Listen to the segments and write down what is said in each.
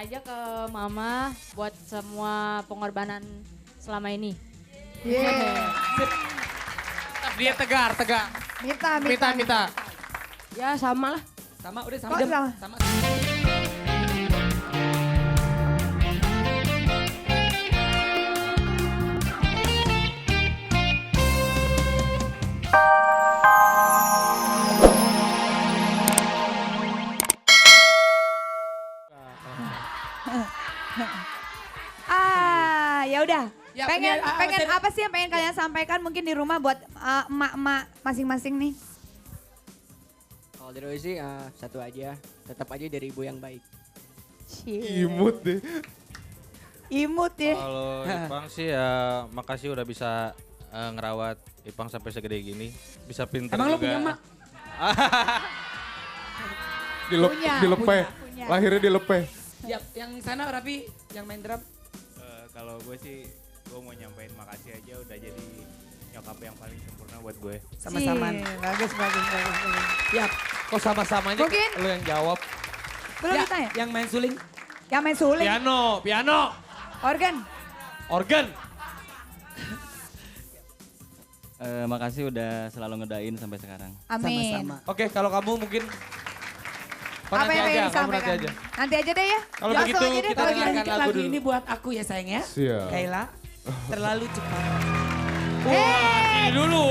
aja ke mama buat semua pengorbanan selama ini. Dia tegar. Minta. Ya sama lah. Sama, udah sama. Kok sama? Sama. Ya udah. Ya, pengen ini, pengen saya- apa sih yang pengen kalian sampaikan mungkin di rumah buat emak-emak masing-masing nih? Kalau dari Roy sih satu aja, tetap aja dari ibu yang baik. Imut deh. Imut ya. Kalau Ipang sih ya makasih udah bisa ngerawat Ipang sampai segede gini. Bisa pintar Emang lo juga. punya mak? Dilepeh. Punya. Lahirnya dilepeh. Ya, yang sana Raffi, yang main drum. Kalau gue sih, gue mau nyampein makasih aja udah jadi nyokap yang paling sempurna buat gue. Sama-sama. Bagus. Ya, Kok sama-sama aja Mungkin. lu yang jawab. Belum ya, ditanya? yang main suling. Yang main suling, Piano. organ. Makasih udah selalu ngedain sampai sekarang. Amin. Sama-sama. Oke, kalau kamu mungkin Apa nanti yang pengen aja, kamu disampaikan? nanti aja. Nanti aja deh ya. Kalau Langsung begitu aja deh kita kalau dengarkan gitu. lagu Lagu dulu. ini buat aku ya sayang ya. Siap. Kayla, terlalu cepat. Ini dulu.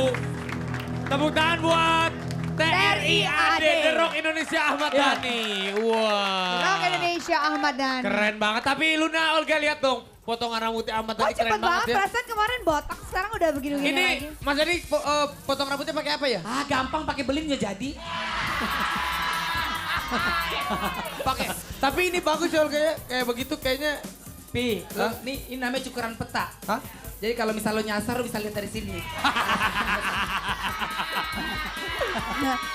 Tepuk tangan buat TRIAD The Rock Indonesia Ahmad Ya. Dhani. Wah. Rock Indonesia Ahmad Dhani. Keren banget. Tapi Luna, Olga lihat dong. Potongan rambutnya Ahmad Oh Dhani cepet keren banget, banget ya. perasaan kemarin botak, sekarang udah begini-begini Ini lagi. Mas Dhani potong rambutnya pakai apa ya? Gampang pakai beling ya jadi. Pakai. Tapi ini bagus ya Olga ya. Kayak begitu kayaknya. Pi, lo, ini namanya cukuran peta. Hah? Jadi kalau misal lo nyasar lo bisa lihat dari sini.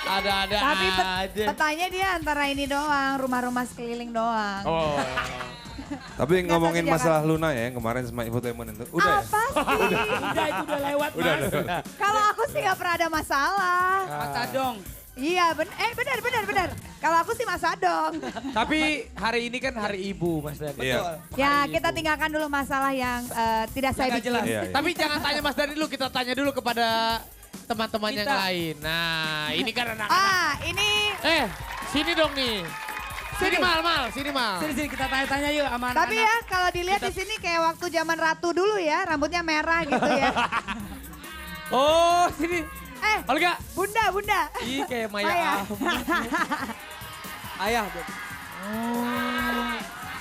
Ada-ada Tapi aja. petanya dia antara ini doang, rumah-rumah sekeliling doang. Oh. Tapi ngomongin Nggak masalah Luna ya yang kemarin sama infotainment itu. Udah ya? Apa sih? Udah itu udah lewat mas. Kalau aku sih gak pernah ada masalah. Masa dong. Iya, benar. Kalau aku sih masa dong. Tapi hari ini kan hari ibu Mas Dhani. Iya. Ya, Hari kita Ibu. tinggalkan dulu masalah yang tidak saya Nggak bikin. jelas. Iya. Tapi jangan tanya Mas Dhani dulu, kita tanya dulu kepada teman-teman yang Kita. lain. Nah, ini kan anak-anak. Ini Sini dong nih. Sini Mal. Sini kita tanya-tanya yuk sama tapi anak-anak. ya kalau dilihat di sini kayak waktu zaman Ratu dulu ya, rambutnya merah gitu ya. Oh, sini. Olga. Bunda. Ih, kayak Maya. Maya. Ayah.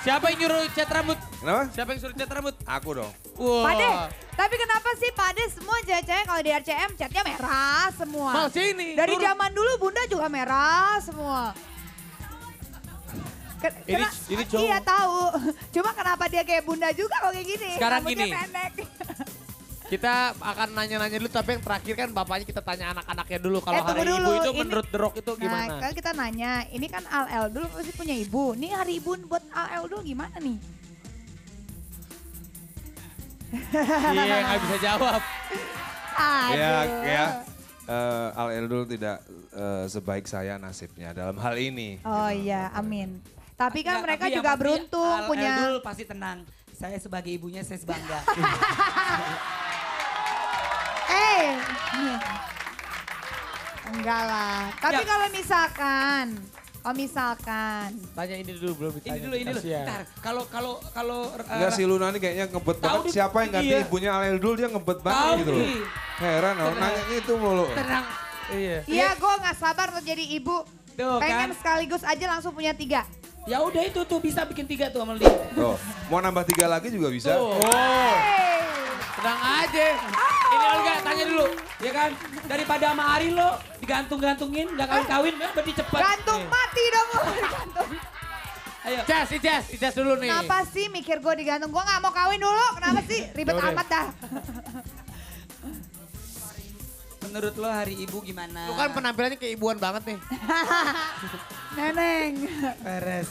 Siapa yang nyuruh cat rambut? Kenapa? Siapa yang suruh cat rambut? Aku dong. Wah. Pade, tapi kenapa sih Pade semua cewek-cewek kalau di RCM catnya merah semua? Mal sini. Dari turun. zaman dulu Bunda juga merah semua. Ini cowok. Iya tahu. Cuma kenapa dia kayak Bunda juga kalau kayak gini? Sekarang Rambutnya gini. pendek. Kita akan nanya-nanya dulu, tapi yang terakhir kan bapaknya kita tanya anak-anaknya dulu. Kalau tunggu hari dulu, ibu itu ini- menurut The Rock itu Nah, gimana? kan kita nanya, ini kan Al dulu pasti punya ibu. Nih hari ibu buat Al dulu gimana nih? Iya, nggak bisa jawab. Aduh. Ya, Al Eldul tidak sebaik saya nasibnya dalam hal ini. Oh iya, amin. Tapi kan Nggak, mereka tapi yang juga pasti beruntung punya. Eldul pasti tenang. Saya sebagai ibunya saya bangga. Enggak lah. Tapi Ya. kalau misalkan, Tanya ini dulu, belum ditanya. ini dulu. Kasihan. Ntar, kalau Enggak si Luna ini kayaknya ngebet Tahu banget. di- Siapa yang ganti iya. ibunya Al Eldul dia ngebet Tahu banget gitu loh. nih. Heran loh, nanya itu mulu. tenang. Iya. iya gue nggak sabar untuk jadi ibu. Tuh Pengen kan. sekaligus aja langsung punya 3. Ya udah itu tuh bisa bikin 3 tuh sama dia. Tuh, mau nambah 3 lagi juga bisa. Tuh. Oh, tenang aja. Ini Olga, tanya dulu. Ya kan? Daripada sama Ari lo digantung-gantungin, gak kawin-kawin, berarti cepet. Gantung mati dong lu digantung. Ayo. Ijas dulu nih. Kenapa sih mikir gue digantung? Gue nggak mau kawin dulu. Kenapa sih? Ribet Yaudah. amat dah. Menurut lo hari ibu gimana? Lu kan penampilannya keibuan banget nih. Neneng. Beres.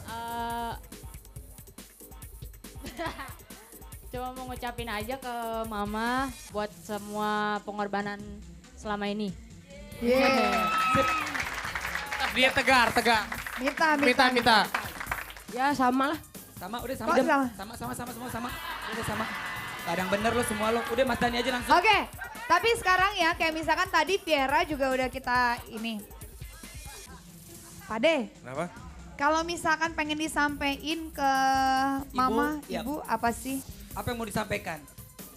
Eh, Cuma mau ngucapin aja ke mama buat semua pengorbanan selama ini. Yeah. Dia tegar. Minta. Ya sama lah. Sama, udah sama. Kok Idem. sama? Sama, semua sama. Udah sama. Kadang bener lo semua lo. Udah Mas Dani aja langsung. Oke, tapi sekarang ya kayak misalkan tadi Viera juga udah kita ini. Pade, Kenapa? kalau misalkan pengen disampaikan ke mama, ya. ibu apa sih? Apa yang mau disampaikan?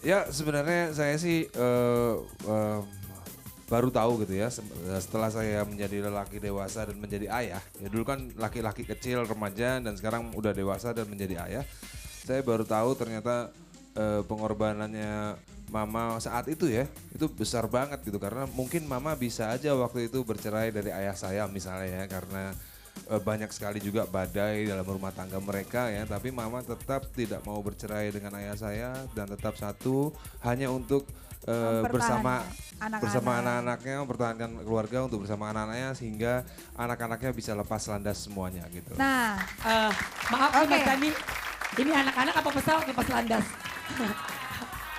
Ya sebenarnya saya sih baru tahu gitu ya setelah saya menjadi lelaki dewasa dan menjadi ayah. Ya dulu kan laki-laki kecil remaja dan sekarang udah dewasa dan menjadi ayah. Saya baru tahu ternyata pengorbanannya mama saat itu ya itu besar banget gitu karena mungkin mama bisa aja waktu itu bercerai dari ayah saya misalnya ya karena banyak sekali juga badai dalam rumah tangga mereka ya tapi mama tetap tidak mau bercerai dengan ayah saya dan tetap satu hanya untuk bersama anak-anaknya mempertahankan keluarga untuk bersama anak-anaknya sehingga anak-anaknya bisa lepas landas semuanya gitu. Nah, Maaf nih Mas Dani. Ini anak-anak apa pesawat lepas landas?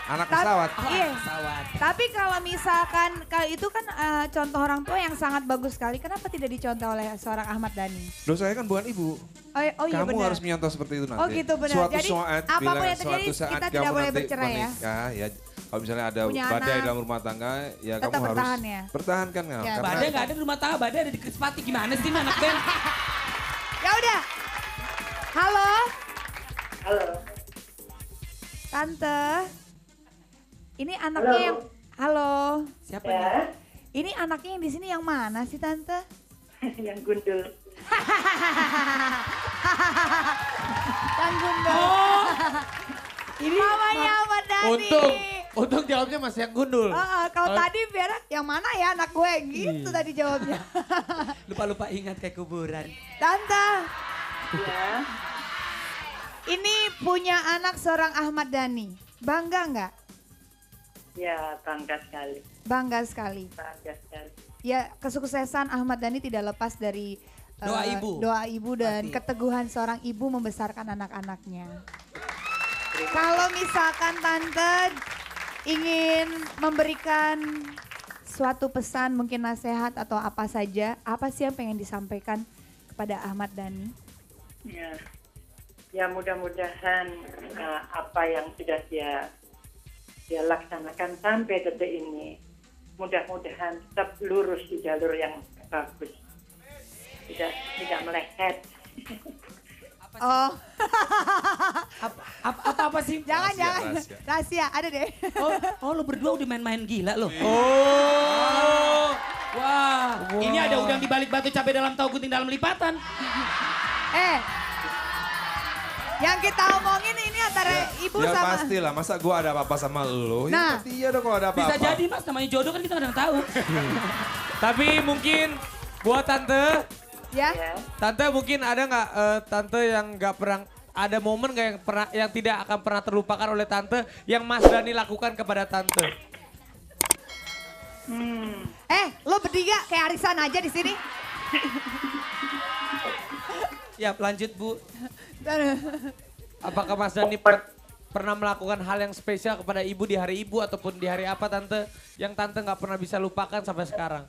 Anak pesawat. Iya. Pesawat. Tapi kalau misalkan kalau itu kan contoh orang tua yang sangat bagus sekali. Kenapa tidak dicontoh oleh seorang Ahmad Dhani? Loh saya kan bukan ibu. Oh iya Kamu benar. harus menyontoh seperti itu nanti. Oh gitu benar. Suatu Jadi saat apapun bila yang terjadi suatu saat kita tidak kamu boleh nanti bercerai ya. menikah, ya. Kalau misalnya ada Punya badai anak. dalam rumah tangga, ya Tetap kamu bertahan harus ya. pertahankan ya. Ya, Badai nggak ada di rumah tangga, Badai ada di Krispati. Gimana sih ini anak band? Ya udah. Halo, Halo. Tante. Ini anaknya yang halo. Siapa Ya, nih? Ini anaknya yang di sini yang mana sih Tante? yang gundul. Yang gundul. Oh, ini Mamanya Ahmad Dhani. Untung jawabnya masih yang gundul. Kalau tadi biar yang mana ya anak gue gitu tadi jawabnya. lupa-lupa ingat kayak kuburan. Tante, Ya, ini punya anak seorang Ahmad Dhani. Bangga nggak? ya bangga sekali. Bangga sekali. Bangga sekali. Ya kesuksesan Ahmad Dhani tidak lepas dari Doa ibu. Dan Pasti. keteguhan seorang ibu membesarkan anak-anaknya. Kalau misalkan Tante ingin memberikan suatu pesan mungkin nasihat atau apa saja, apa sih yang pengen disampaikan kepada Ahmad Dhani? Ya mudah-mudahan apa yang sudah dia laksanakan sampai detik ini, mudah-mudahan tetap lurus di jalur yang bagus, tidak meleset. Oh, Apa sih? jangan. rahasia. Rahasia, ada deh. Oh, lo berdua udah main-main gila lo. Oh. Wah, ini ada udang di balik batu, cabai dalam tahu, gunting dalam lipatan. Yang kita omongin ini antara ibu Ya sama... pastilah, masa gua ada apa-apa sama lo? Nah. Ya pasti iya dong kalau ada apa-apa. Bisa jadi Mas, namanya jodoh kan kita kadang tahu. Tapi mungkin buat Tante, Ya, Ya, Tante mungkin ada nggak Tante yang nggak pernah ada momen nggak yang tidak akan pernah terlupakan oleh Tante yang Mas Dhani lakukan kepada Tante? lo bertiga kayak arisan aja di sini. Ya, lanjut Bu. Apakah Mas Dhani pernah melakukan hal yang spesial kepada ibu di hari ibu ataupun di hari apa Tante yang Tante nggak pernah bisa lupakan sampai sekarang?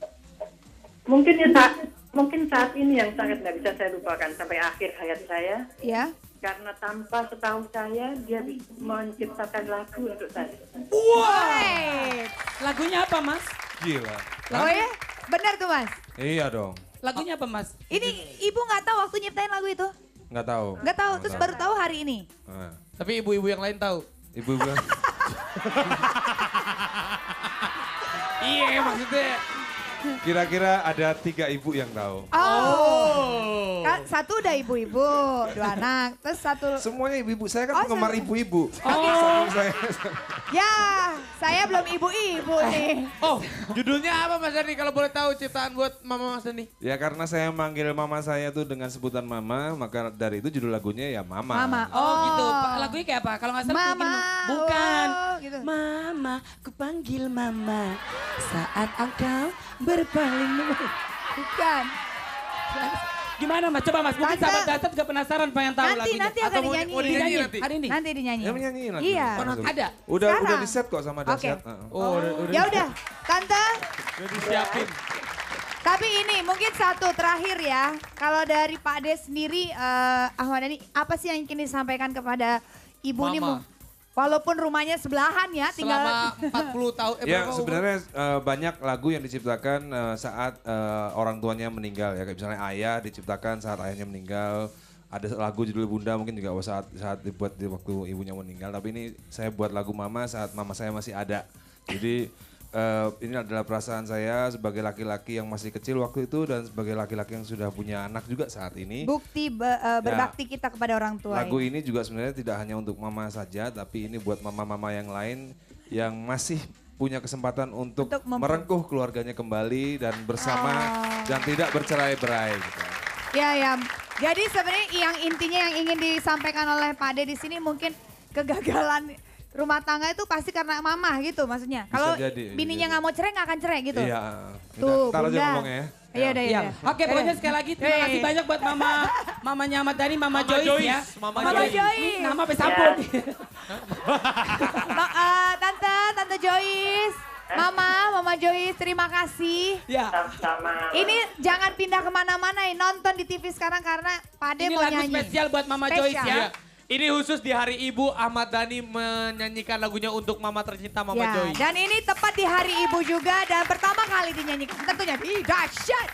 mungkin saat ini yang sangat tidak bisa saya lupakan sampai akhir hayat saya, Ya. karena tanpa setahu saya dia menciptakan lagu untuk saya. Woi. Lagunya apa Mas? Gila. Oh ya? Benar tuh Mas. Iya dong. Lagunya apa Mas? Ini ibu nggak tahu waktu nyiptain lagu itu? Nggak tahu. Nggak tahu, terus baru tahu hari ini. Nah, Tapi ibu-ibu yang lain tahu. ibu bilang, Iya maksudnya. kira-kira ada 3 ibu yang tahu. Oh. Kan satu udah ibu-ibu, 2 anak, terus satu. Semuanya ibu-ibu. Saya Oh, kan penggemar sama. ibu-ibu. Oh. Saya. Ya, saya belum ibu-ibu nih. Oh, judulnya apa Mas Dhani kalau boleh tahu ciptaan buat Mama Mas Dhani? Ya karena saya manggil mama saya tuh dengan sebutan mama, maka dari itu judul lagunya ya Mama. Mama. Oh, gitu. Lagunya kayak apa? Kalau nggak salah Mama. mungkin bukan. Oh, gitu. Mama, ku panggil Mama saat engkau berpaling. Bukan. Gimana Mas? Coba Mas, mungkin Tante. sahabat Datat juga penasaran pengen tahu lagunya. Nanti akan Atau mau dinyanyiin. dinyanyi nanti? Hari ini. Nanti dinyanyiin. Ya menyanyi lagi. Iya. Ada? Udah Sekarang. di set kok sama Oke. Dasyat. Oh, udah Ya udah, Tante, udah disiapin. Tapi ini mungkin satu terakhir ya. Kalau dari Pak De sendiri, Ahmad Dhani, apa sih yang ingin disampaikan kepada ibu nih? Mama. Walaupun rumahnya sebelahan ya, tinggal Selama 40 tahun. Ya sebenarnya banyak lagu yang diciptakan saat orang tuanya meninggal ya. Kayak misalnya ayah diciptakan saat ayahnya meninggal. Ada lagu judul Bunda mungkin juga saat dibuat di waktu ibunya meninggal. Tapi ini saya buat lagu Mama saat mama saya masih ada. Jadi ini adalah perasaan saya sebagai laki-laki yang masih kecil waktu itu dan sebagai laki-laki yang sudah punya anak juga saat ini. bukti berbakti kita kepada orang tua. Lagu ini juga sebenarnya tidak hanya untuk mama saja, tapi ini buat mama-mama yang lain yang masih punya kesempatan untuk merengkuh keluarganya kembali dan bersama dan tidak bercerai-berai. Gitu. Ya. Jadi sebenarnya yang intinya yang ingin disampaikan oleh Pak De di sini mungkin kegagalan rumah tangga itu pasti karena mama gitu maksudnya. Kalau bininya nggak mau cerai nggak akan cerai gitu. Iya. Tuh, Ntar aja Bunda. ngomongnya ya. Iya, Iya. Oke, pokoknya sekali lagi terima kasih banyak buat mamanya Ahmad Dhani, Mama Joyce ya. Mama Joyce. Ini nama pesampun. Tante Joyce, Mama Joyce, terima kasih. Ya. Sama-sama. Ini jangan pindah kemana-mana ya, nonton di TV sekarang karena Pak De Ini mau lagu nyanyi. spesial buat Mama Spesial. Joyce ya. Ini khusus di Hari Ibu, Ahmad Dhani menyanyikan lagunya untuk mama tercinta Mama Ya, Joy. dan ini tepat di Hari Ibu juga dan pertama kali dinyanyikan tentunya di Dahsyat.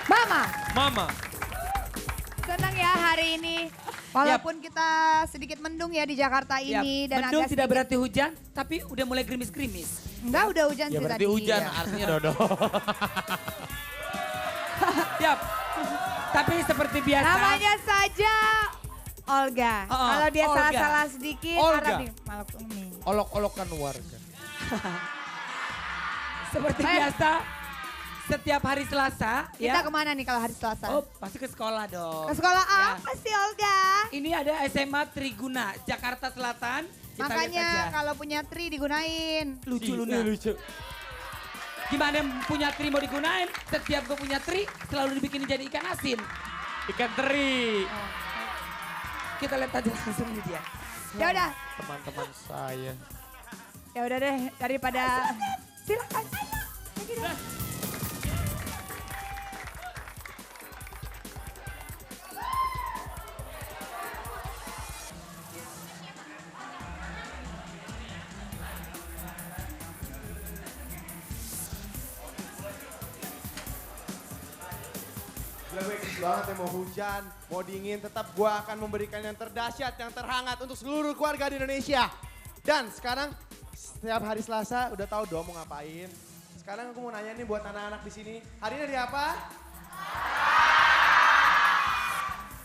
Mama, senang ya hari ini. Walaupun kita sedikit mendung ya di Jakarta ini. Dan mendung agak tidak sedikit- berarti hujan, tapi udah mulai gerimis-gerimis. Enggak, udah hujan Ya sih berarti tadi. hujan Ya. artinya Dodo. Yap. Tapi seperti biasa. Namanya saja Olga. Kalau dia Olga. salah-salah sedikit, Olga. harap di maaf ini. Olok-olokan warga. Seperti biasa, setiap hari Selasa Kita ya. kemana nih kalau hari Selasa? Oh, pasti ke sekolah dong. Ke sekolah Ya. apa sih Olga? Ini ada SMA Triguna, Jakarta Selatan. Kita lihat Makanya aja. kalau punya tri digunain. Lucu Luna. Lucu. Gimana yang punya tri mau digunain? Setiap gue punya tri selalu dibikin jadi ikan asin. Ikan teri. Kita lihat aja langsung ini dia. Ya udah, Teman-teman saya. ya udah deh daripada silakan. Gila gue kecil banget ya, mau hujan, mau dingin, tetap gue akan memberikan yang terdahsyat, yang terhangat untuk seluruh keluarga di Indonesia. Dan sekarang setiap hari Selasa udah tahu dong mau ngapain. Sekarang aku mau nanya nih buat anak-anak di sini, hari ini hari apa?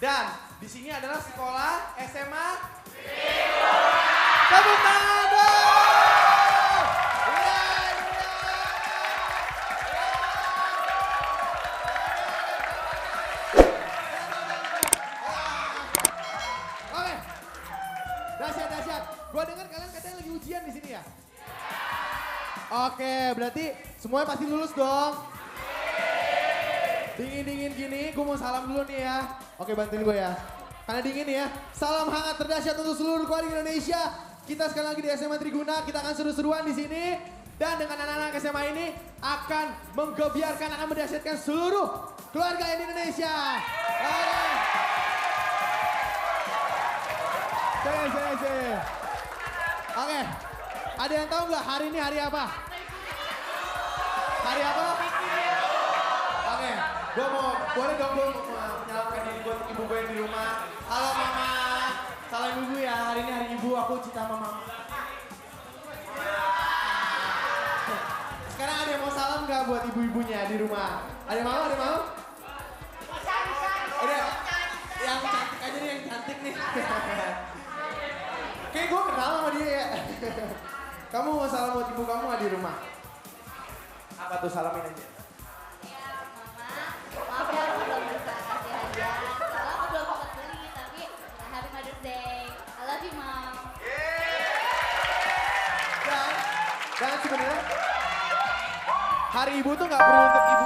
Dan di sini adalah sekolah SMA Tepuk tangan dong! Oke, dahsyat. Gua dengar kalian katanya lagi ujian di sini ya? Oke, berarti semuanya pasti lulus dong. Dingin gini, gue mau salam dulu nih ya. Oke, bantuin gue ya. Karena dingin nih ya. Salam hangat terdahsyat untuk seluruh keluarga Indonesia. Kita sekali lagi di SMA Triguna, kita akan seru-seruan di sini. Dan dengan anak-anak SMA ini akan menggebiarkan, akan mendahsyatkan seluruh keluarga di Indonesia. Oke. Oke, ada yang tahu nggak hari ini hari apa? Hari apa? Oke, gue mau, boleh dong gue menyalakan diri buat ibu gue yang di rumah. Halo mama, salam ibu ya, hari ini hari ibu, aku cinta sama mama. Sekarang ada yang mau salam nggak buat ibu-ibunya di rumah? Ada yang mau? Udah, yang cantik aja nih, yang cantik nih. Kayak gue kenal sama dia ya. Kamu mau salam buat ibu kamu nggak di rumah? Apa tuh, salamin aja. Maaf ya aku belum bisa kasih hadiah. Soalnya aku belum sempat beli, tapi Happy Mother's Day. I love you, Mom. Dan sebenarnya hari ibu tuh nggak perlu untuk ibu.